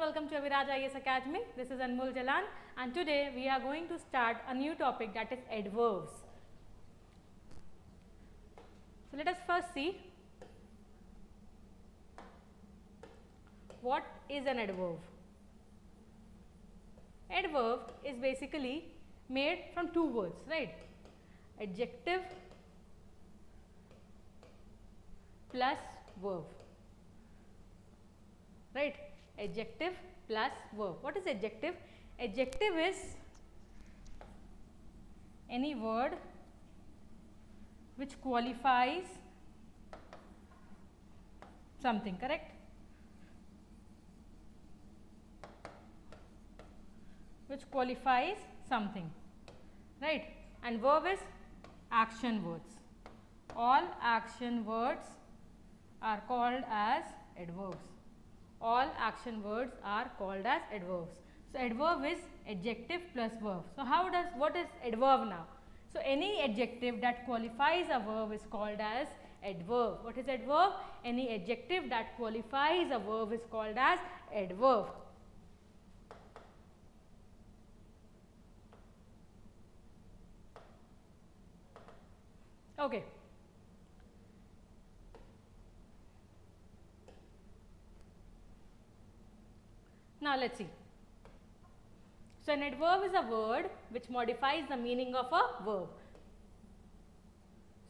welcome to Aviraj IAS Academy. This is Anmol Jalan and today we are going to start a new topic, that is adverbs. So let us first see what is an adverb. Adverb is basically made from two words, right? Adjective plus verb, right? Adjective plus verb. What is adjective? Adjective is any word which qualifies something, correct? Which qualifies something, right? And verb is action words. All action words are called as adverbs. All action words are called as adverbs. So adverb is adjective plus verb. So what is adverb now? So any adjective that qualifies a verb is called as adverb. What is adverb? Any adjective that qualifies a verb is called as adverb. Okay. Now let's see. So an adverb is a word which modifies the meaning of a verb.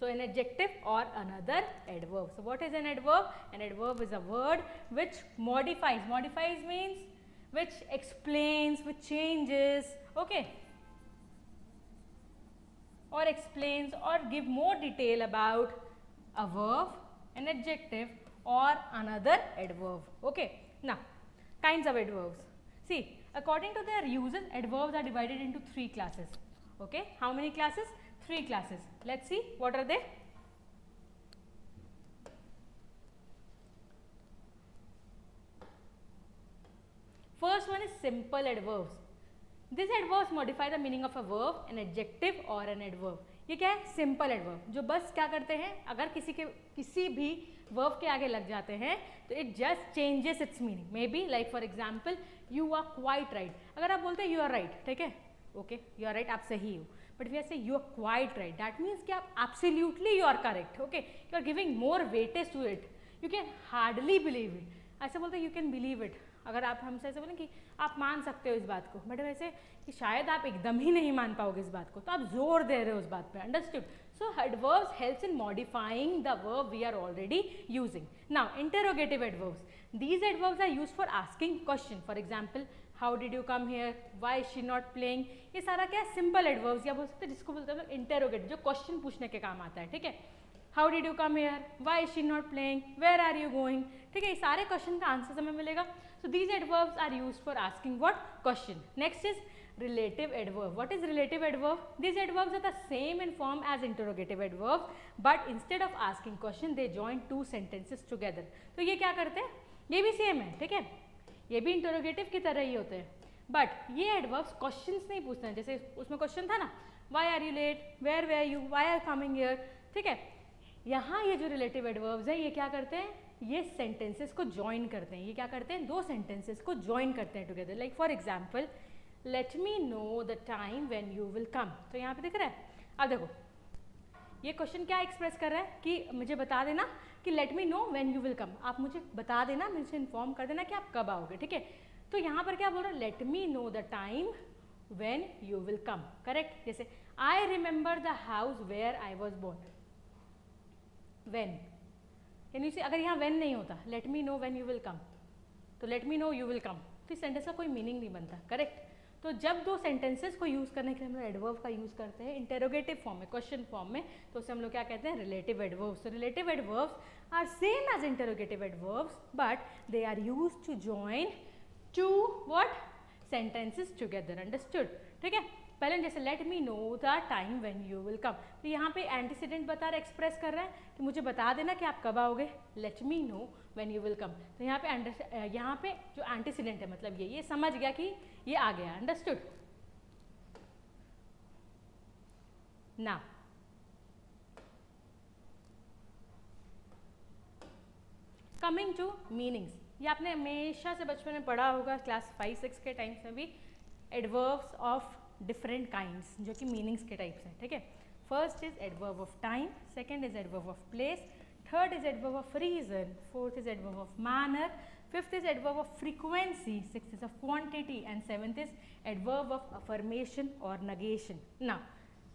So an adjective or another adverb. So what is an adverb? An adverb is a word which modifies. Modifies means which explains, which changes, okay, or explains or give more detail about a verb, an adjective or another adverb. Okay. Now kinds of adverbs. See, according to their uses, adverbs are divided into three classes. Okay. How many classes? Three classes. Let's see what are they. First one is simple adverbs. These adverbs modify the meaning of a verb, an adjective or an adverb. ये क्या है? Simple adverb, जो बस क्या करते हैं, अगर किसी भी वर्ब के आगे लग जाते हैं तो it just changes its meaning. Maybe like for example you are quite right. अगर आप बोलते हैं यू आर राइट, ठीक है, ओके, यू आर राइट, आप सही हो. But we are say you are quite right, that means कि आप absolutely you are correct. Okay, you are giving more weightage to it. You can hardly believe it. ऐसे बोलते हैं you can believe it. अगर आप हमसे ऐसे बोलें कि आप मान सकते हो इस बात को, बट वैसे कि शायद आप एकदम ही नहीं मान पाओगे इस बात को, तो आप जोर दे रहे हो उस बात पे. Understood? So adverbs helps in modifying the verb we are already using. Now interrogative adverbs. These adverbs are used for asking question. For example, how did you come here, why is she not playing. ये सारा क्या है? Simple adverbs, या बोल सकते हैं जिसको बोलते हैं इंटरोगेटिव, जो क्वेश्चन पूछने के काम आता है. ठीक है. How did you come here, why is she not playing, where are you going. ठीक है, ये सारे क्वेश्चन का आंसर हमें मिलेगा. So these adverbs are used for asking what? Question. Next is relative adverb. What is relative adverb? These adverbs are the same in form as interrogative adverbs, but instead of asking question, they join two sentences together. तो ये क्या करते हैं? ये भी same है, ठीक है, ये भी इंटरोगेटिव की तरह ही होते हैं, बट ये एडवर्ब्स क्वेश्चंस नहीं पूछते हैं. जैसे उसमें क्वेश्चन था ना, why are you late, where where you, why are coming here. ठीक है, यहाँ ये जो रिलेटिव एडवर्ब्स है, ये क्या करते हैं? ये सेंटेंसेस को ज्वाइन करते हैं. ये क्या करते हैं? दो सेंटेंसेस को ज्वाइन करते हैं together. Like for example, late me know the time when you will come. तो यहाँ पे दिख रहा है. अब देखो, ये क्वेश्चन क्या एक्सप्रेस कर रहा है कि मुझे बता देना कि late me know when you will कम. आप मुझे बता देना, मुझे इन्फॉर्म कर देना कि आप कब आओगे. ठीक है. तो यहाँ पर क्या बोल रहा है? Let me know the time when you will come. Correct. जैसे I remember the house where I was born. When, यानी से अगर यहाँ व्हेन नहीं होता, let me know when you will come, तो let me know you will come, तो इस सेंटेंस का कोई मीनिंग नहीं बनता. करेक्ट. तो जब दो सेंटेंसेस को यूज़ करने के लिए हम लोग एडवर्ब का यूज़ करते हैं इंटेरोगेटिव फॉर्म में, क्वेश्चन फॉर्म में, तो उसे हम लोग क्या कहते हैं? Relative adverbs. तो relative adverbs are same as interrogative adverbs, but they are used to join two what? Sentences together. Understood? ठीक है. पहले जैसे let me know the time when you will come, तो यहाँ पे एंटीसीडेंट बता रहा है, एक्सप्रेस कर रहा है कि मुझे बता देना कि आप कब आओगे. Late me know when you will come. तो यहाँ पे जो एंटीसीडेंट है, मतलब ये समझ गया कि ये आ गया. अंडरस्टूड? ना कमिंग टू मीनिंग्स. ये आपने हमेशा से बचपन में पढ़ा होगा क्लास 5-6 के टाइम्स में भी, एडवर्ब्स ऑफ डिफरेंट काइंड्स जो कि मीनिंग्स के टाइप्स हैं, ठीक है। First is adverb of time, second is adverb of place, third is adverb of reason, fourth is adverb of manner, fifth is adverb of frequency, sixth is of quantity, and seventh is adverb of affirmation or negation. Now,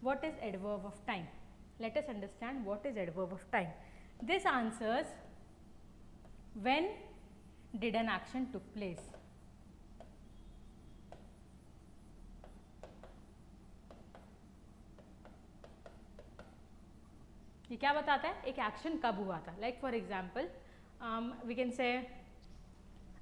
what is adverb of time? Let us understand what is adverb of time. This answers when did an action took place. ये क्या बताता है, एक action कब हुआ था। Like for example we can say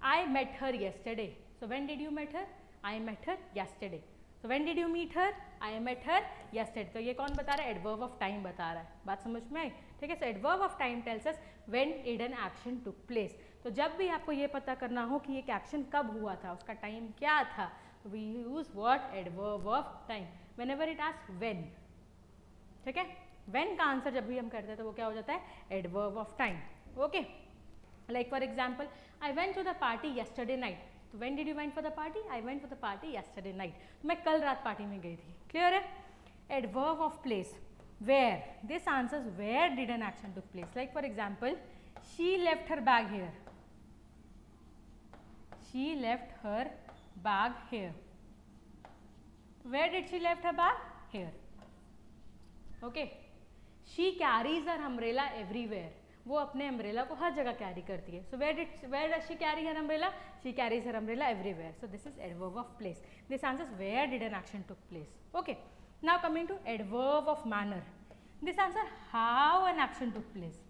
I met her yesterday. So when did you met her? I met her yesterday. So when did you meet her? I met her yesterday. तो ये कौन बता रहा है, adverb of time बता रहा है। बात समझ में आई, ठीक है। So adverb of time tells us when did an action took place. तो जब भी आपको ये पता करना हो कि एक एक्शन कब हुआ था, उसका टाइम क्या था, we use what, adverb of time. Whenever it asks when, ठीक है। when का आंसर जब भी हम करते हैं तो वो क्या हो जाता है, adverb of time. Okay, like for example, I went to the party yesterday night. So when did you went for the party? I went for the party yesterday night. मैं कल रात पार्टी में गई थी, clear है। adverb of place, where, this answers where did an action took place. Like for example, she left her bag here. She left her bag here. Where did she left her bag? Here. Okay. She carries her umbrella everywhere. वो अपने umbrella को हर जगह carry करती है। So where does she carry her umbrella? She carries her umbrella everywhere. So this is adverb of place. This answers where did an action took place. Okay, now coming to adverb of manner, this answer how an action took place.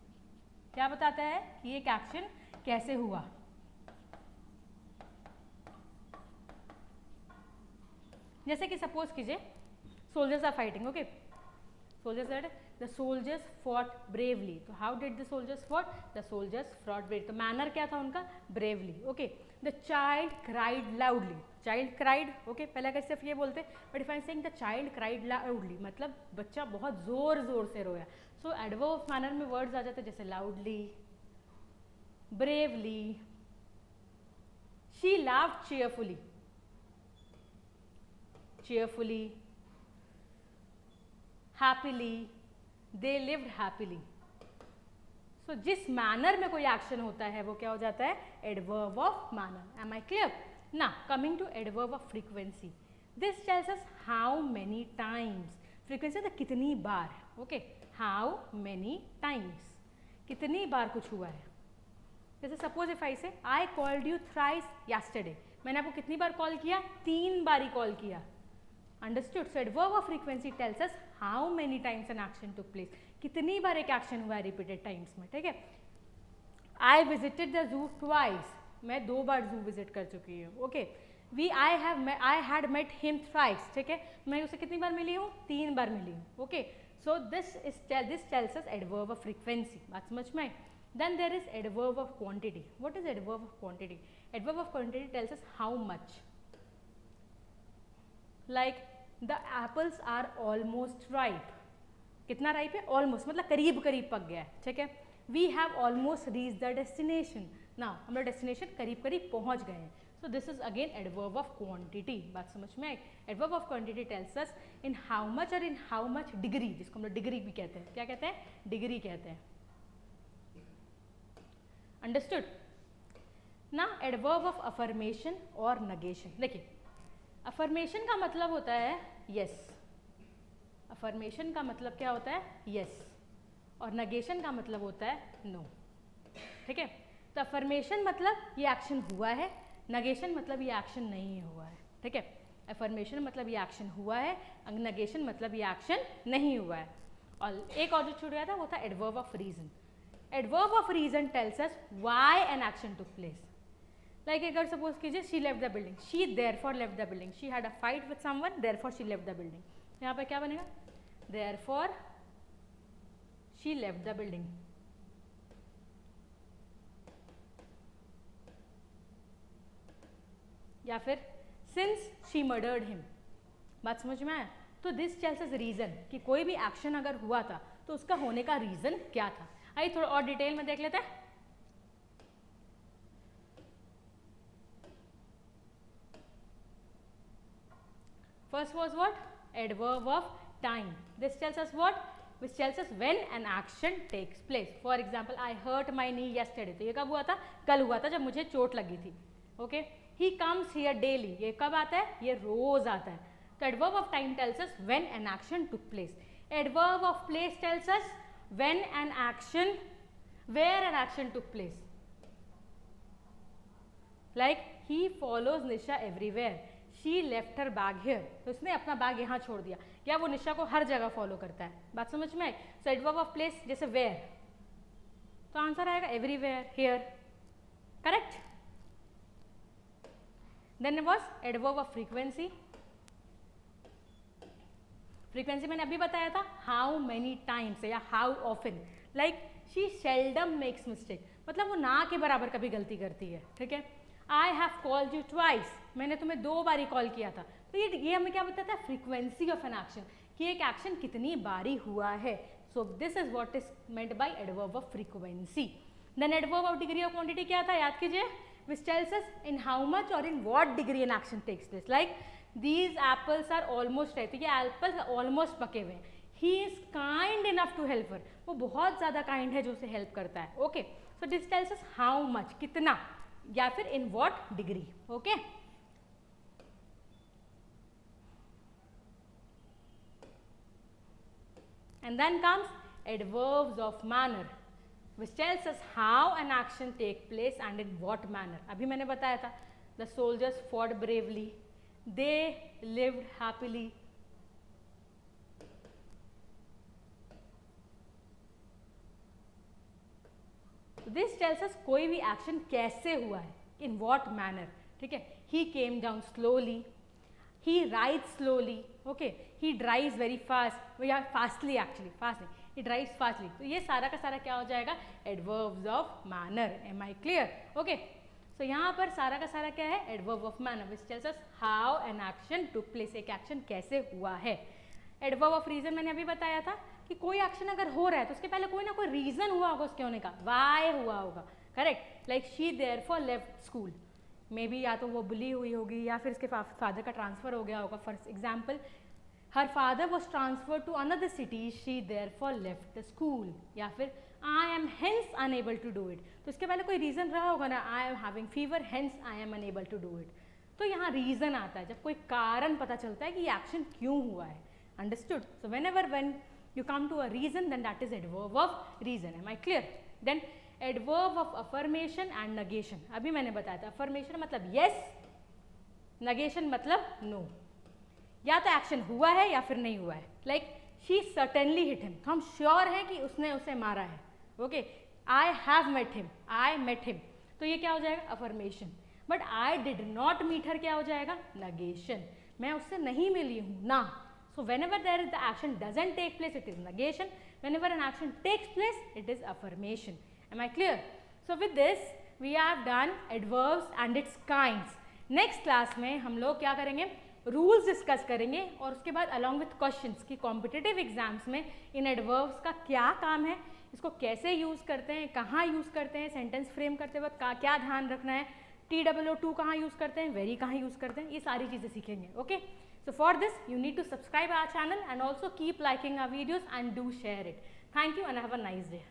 क्या बताता है कि एक action कैसे हुआ। जैसे कि suppose कीजिए soldiers are fighting, okay, soldiers said the soldiers fought bravely. So how did the soldiers fought? The soldiers fought bravely. तो manner क्या था उनका, bravely. Okay. The child cried loudly. Child cried. Okay. पहले अगर सिर्फ ये बोलते, but if I'm saying the child cried loudly, मतलब बच्चा बहुत जोर जोर से रोया। So adverb of manner में words आ जाते जैसे loudly, bravely. She laughed cheerfully. Cheerfully. Happily, they lived happily. So जिस मैनर में कोई एक्शन होता है वो क्या हो जाता है, adverb of manner. Am I clear? Now coming to adverb of frequency, this tells us how many times. frequency तो कितनी बार, okay, how many times, कितनी बार कुछ हुआ है। जैसे सपोज इफ आई से I called you thrice yesterday, मैंने आपको कितनी बार कॉल किया, 3 बार ही कॉल किया। Understood? So adverb of frequency tells us how many times an action took place. कितनी बार एक एक्शन हुआ है repeated times में, ठीक है। I visited the zoo twice. मैं 2 बार zoo visit कर चुकी हूँ, okay. I had met him thrice, ठीक है। मैं उसे कितनी बार मिली हूँ, 3 बार मिली हूँ, okay. So this tells us adverb of frequency. बात समझ में आई। Then there is adverb of quantity. What is adverb of quantity? Adverb of quantity tells us how much. Like the apples are almost ripe. कितना ripe है, almost मतलब करीब करीब पक गया है, ठीक है। We have almost reached the destination. Now हम लोग destination करीब करीब पहुंच गए हैं। So this is again adverb of quantity. बात समझ में आई। Adverb of quantity tells us in how much or in how much degree, जिसको हम लोग डिग्री भी कहते हैं। क्या कहते हैं, डिग्री कहते हैं। Understood? Now adverb of affirmation or negation. देखिए, अफर्मेशन का मतलब होता है यस, अफर्मेशन का मतलब क्या होता है, यस, और नेगेशन का मतलब होता है नो, ठीक है। तो अफर्मेशन मतलब ये एक्शन हुआ है, नेगेशन मतलब ये एक्शन नहीं हुआ है, ठीक है। अफर्मेशन मतलब ये एक्शन हुआ है, नेगेशन मतलब ये एक्शन नहीं हुआ है। और एक और जो छूट गया था वो था adverb of reason. Adverb of reason tells us why an action took place. Like अगर सपोज कीजिए she left the building, she therefore left the building, she had a fight with someone, therefore she left the building. यहाँ पे क्या बनेगा, therefore she left the building. या फिर since she murdered him. बात समझ में आया। तो दिस टेल्स अस रीजन कि कोई भी एक्शन अगर हुआ था तो उसका होने का रीजन क्या था। आइए थोड़ा और डिटेल में देख लेते हैं। First was what? Adverb of time. This tells us what? Which tells us when an action takes place. For example, I hurt my knee yesterday. तो ये कब हुआ था? कल हुआ था जब मुझे चोट लगी थी. Okay? He comes here daily. ये कब आता है? ये रोज आता है. तो adverb of time tells us when an action took place. Adverb of place tells us when an action, where an action took place. Like he follows Nisha everywhere. She left her bag here. तो उसने अपना bag यहाँ छोड़ दिया. क्या वो निशा को हर जगह फॉलो करता है? बात समझ में आई? सो एडवर्ब ऑफ प्लेस जैसे वेयर, तो आंसर आएगा everywhere, here. Correct. Then was adverb of frequency. Frequency मैंने अभी बताया था, हाउ मेनी टाइम्स या how often. Like she seldom makes mistake, मतलब वो ना के बराबर कभी गलती करती है. ठीक है. I have called you twice, मैंने तुम्हें 2 बारी कॉल किया था. तो ये हमें क्या बताता है? फ्रीक्वेंसी ऑफ एन एक्शन, कि एक एक्शन कितनी बारी हुआ है. So this is what is meant by adverb of frequency. Then adverb of degree of quantity क्या था? याद कीजिए. Which tells us in how much और in what degree an action takes place. Like these apples are almost ready. ये apples almost पके हुए हैं. He is kind enough to help her, वो बहुत ज़्यादा काइंड है जो उसे हेल्प करता है. Okay. So this tells us how much, कितना, या फिर इन what degree. Okay. And then comes adverbs of manner, which tells us how an action take place and in what manner. अभी मैंने बताया था, the soldiers fought bravely, they lived happily. This tells us कोई भी action कैसे हुआ है, in what manner. ठीक है. He came down slowly, he rides slowly. Okay. He drives very fast, या fastly actually, fast नहीं, he drives fastly. तो ये सारा का सारा क्या हो जाएगा? Adverbs of manner. Am I clear? Okay. So यहाँ पर सारा का सारा क्या है? Adverb of manner, which tells us how an action took place. एक action कैसे हुआ है. Adverb of reason मैंने अभी बताया था कि कोई action अगर हो रहा है तो उसके पहले कोई ना कोई reason हुआ होगा उसके होने का. Why हुआ होगा. Correct. Like she therefore left school. May be या तो वो बुली हुई होगी या फिर इसके फादर का ट्रांसफ़र हो गया होगा. For example, her father was transfer to another city, she therefore left the school. या फिर I am hence unable to do it, तो इसके पहले कोई रीज़न रहा होगा ना. I am having fever, hence I am unable to do it. तो यहाँ रीज़न आता है जब कोई कारण पता चलता है कि ये एक्शन क्यों हुआ है. Understood. So whenever when you come to a reason, then that is adverb of reason. Am I clear? Then adverb of affirmation and negation. अभी मैंने बताया था, अफर्मेशन मतलब यस, नगेशन मतलब नो. या तो एक्शन हुआ है या फिर नहीं हुआ है. Like she certainly hit him, तो हम श्योर हैं कि उसने उसे मारा है. Okay. I have met him, I met him, तो ये क्या हो जाएगा? Affirmation. But I did not meet her क्या हो जाएगा? नगेशन. मैं उससे नहीं मिली हूँ ना. So whenever there is the action doesn't take place, it is negation. Whenever an action takes place, it is affirmation. Am I clear? So with this we have done adverbs and its kinds. Next class में हम लोग क्या करेंगे? Rules discuss करेंगे और उसके बाद along with questions कि कॉम्पिटिटिव एग्जाम्स में इन एडवर्ब्स का क्या काम है, इसको कैसे यूज़ करते हैं, कहाँ यूज़ करते हैं, सेंटेंस फ्रेम करते वक्त क्या ध्यान रखना है, TOO कहाँ यूज़ करते हैं, वेरी कहाँ यूज़ करते हैं, ये सारी चीज़ें सीखेंगे. Okay. So for this you need to subscribe our channel and also keep liking our videos and do share it. Thank you and have a nice day.